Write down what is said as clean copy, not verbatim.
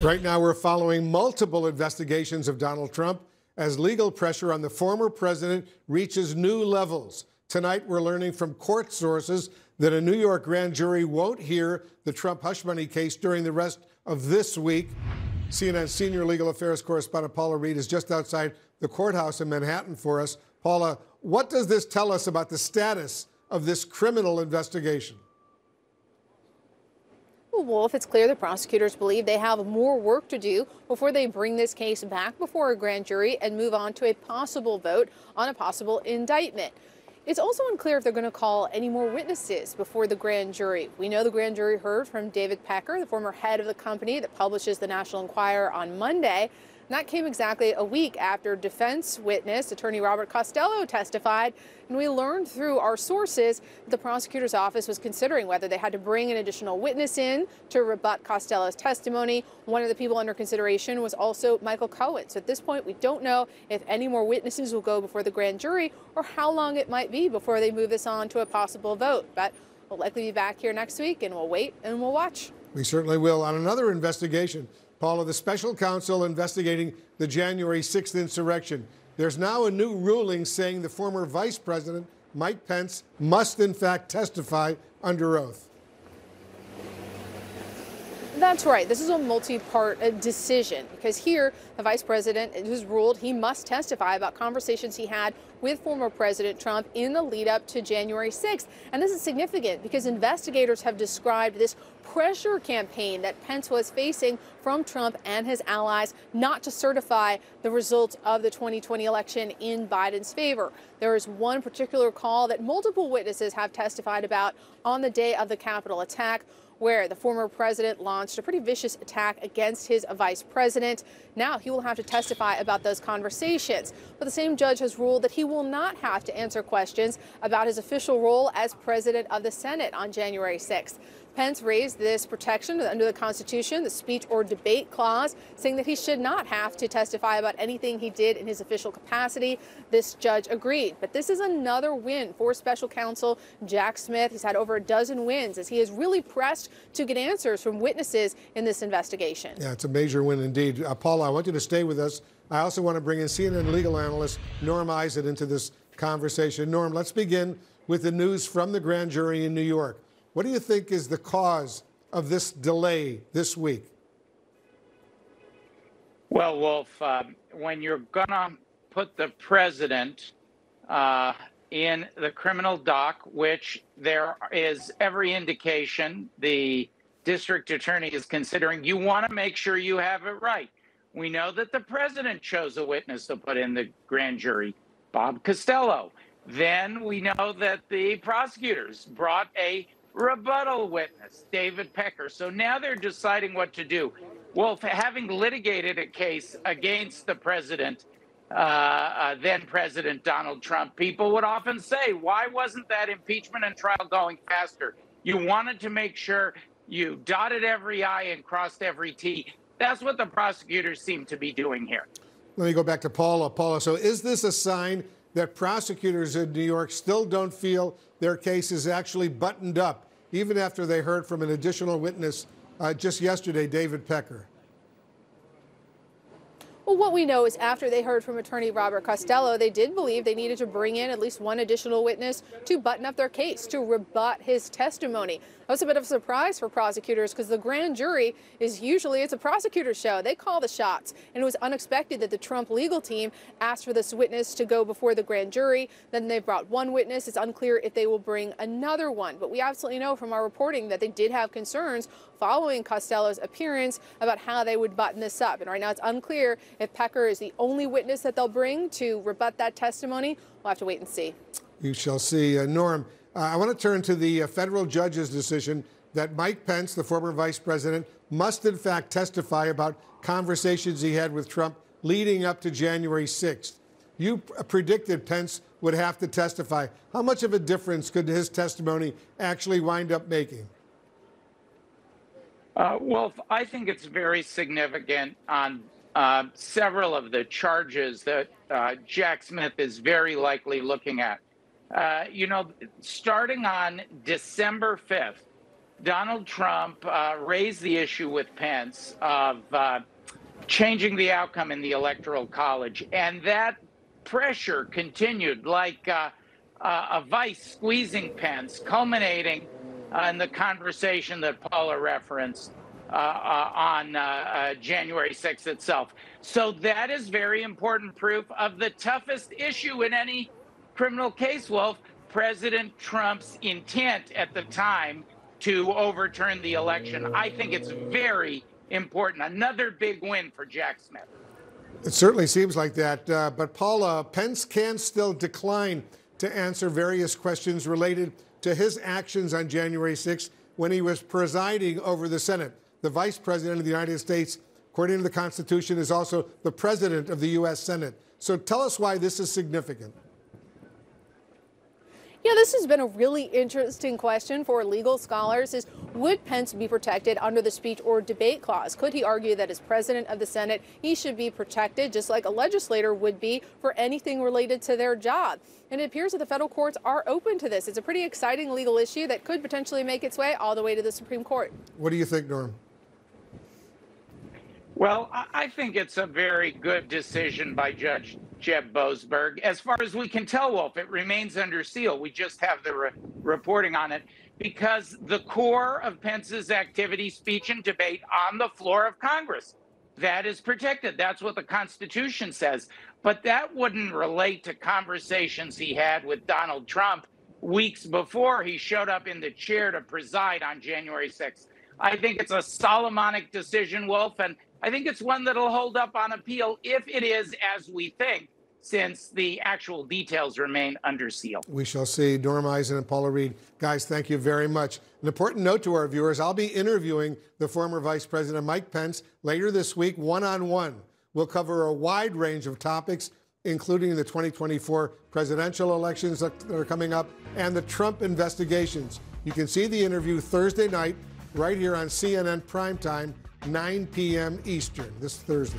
Right now, we're following multiple investigations of Donald Trump as legal pressure on the former president reaches new levels. Tonight, we're learning from court sources that a New York grand jury won't hear the Trump hush money case during the rest of this week. CNN senior legal affairs correspondent Paula Reed is just outside the courthouse in Manhattan for us. Paula, what does this tell us about the status of this criminal investigation? Well, Wolf, it's clear the prosecutors believe they have more work to do before they bring this case back before a grand jury and move on to a possible vote on a possible indictment. It's also unclear if they're going to call any more witnesses before the grand jury. We know the grand jury heard from David Pecker, the former head of the company that publishes the National Enquirer, on Monday. And that came exactly a week after defense witness, attorney Robert Costello, testified. And we learned through our sources that the prosecutor's office was considering whether they had to bring an additional witness in to rebut Costello's testimony. One of the people under consideration was also Michael Cohen. So at this point, we don't know if any more witnesses will go before the grand jury or how long it might be before they move this on to a possible vote. But we'll likely be back here next week, and we'll wait and we'll watch. We certainly will. On another investigation, Paula, the special counsel investigating the January 6th insurrection. There's now a new ruling saying the former vice president, Mike Pence, must in fact testify under oath. That's right. This is a multi-part decision because here the vice president has ruled he must testify about conversations he had with former President Trump in the lead up to January 6th. And this is significant because investigators have described this pressure campaign that Pence was facing from Trump and his allies not to certify the results of the 2020 election in Biden's favor. There is one particular call that multiple witnesses have testified about on the day of the Capitol attack, where the former president launched a pretty vicious attack against his vice president. Now he will have to testify about those conversations. But the same judge has ruled that he will not have to answer questions about his official role as president of the Senate on January 6th. Pence raised this protection under the Constitution, the speech or debate clause, saying that he should not have to testify about anything he did in his official capacity. This judge agreed. But this is another win for special counsel Jack Smith. He's had over a dozen wins as he has really pressed to get answers from witnesses in this investigation. Yeah, it's a major win indeed. Paula, I want you to stay with us. I also want to bring in CNN legal analyst Norm Eisert into this conversation. Norm, let's begin with the news from the grand jury in New York. What do you think is the cause of this delay this week? Well, Wolf, when you're going to put the president in the criminal dock, which there is every indication the district attorney is considering, you want to make sure you have it right. We know that the president chose a witness to put in the grand jury, Bob Costello. Then we know that the prosecutors brought a rebuttal witness, David Pecker. So now they're deciding what to do. Well, having litigated a case against the president, then President Donald Trump, people would often say, why wasn't that impeachment and trial going faster? You wanted to make sure you dotted every I and crossed every T. That's what the prosecutors seem to be doing here. Let me go back to Paula. Paula, so is this a sign that prosecutors in New York still don't feel their case is actually buttoned up, even after they heard from an additional witness just yesterday, David Pecker? Well, what we know is after they heard from attorney Robert Costello, they did believe they needed to bring in at least one additional witness to button up their case, to rebut his testimony. That was a bit of a surprise for prosecutors because the grand jury is usually, it's a prosecutor's show. They call the shots. And it was unexpected that the Trump legal team asked for this witness to go before the grand jury. Then they brought one witness. It's unclear if they will bring another one. But we absolutely know from our reporting that they did have concerns following Costello's appearance about how they would button this up. And right now it's unclear if Pecker is the only witness that they'll bring to rebut that testimony. We'll have to wait and see. You shall see. Norm, I want to turn to the federal judge's decision that Mike Pence, the former vice president, must in fact testify about conversations he had with Trump leading up to January 6th. You predicted Pence would have to testify. How much of a difference could his testimony actually wind up making? Well, I think it's very significant on several of the charges that Jack Smith is very likely looking at. Starting on December 5th, Donald Trump raised the issue with Pence of changing the outcome in the Electoral College, and that pressure continued like a vice squeezing Pence, culminating in the conversation that Paula referenced on January 6th itself. So that is very important proof of the toughest issue in any criminal case, Wolf, President Trump's intent at the time to overturn the election. I think it's very important. Another big win for Jack Smith. It certainly seems like that. But Paula, Pence can still decline to answer various questions related to his actions on January 6th when he was presiding over the Senate. The Vice President of the United States, according to the Constitution, is also the President of the U.S. Senate. So tell us why this is significant. Yeah, this has been a really interesting question for legal scholars is, would Pence be protected under the speech or debate clause? Could he argue that as president of the Senate, he should be protected just like a legislator would be for anything related to their job? And it appears that the federal courts are open to this. It's a pretty exciting legal issue that could potentially make its way all the way to the Supreme Court. What do you think, Norm? Well, I think it's a very good decision by Judge Jeb Boasberg. As far as we can tell, Wolf, it remains under seal. We just have the reporting on it because the core of Pence's activity, speech, and debate on the floor of Congress, that is protected. That's what the Constitution says. But that wouldn't relate to conversations he had with Donald Trump weeks before he showed up in the chair to preside on January 6th. I think it's a Solomonic decision, Wolf, and I think it's one that'll hold up on appeal if it is as we think, since the actual details remain under seal. We shall see. Norm Eisen and Paula Reed. Guys, thank you very much. An important note to our viewers, I'll be interviewing the former Vice President Mike Pence later this week, one-on-one. We'll cover a wide range of topics, including the 2024 presidential elections that are coming up and the Trump investigations. You can see the interview Thursday night right here on CNN Primetime, 9 p.m. Eastern, this Thursday.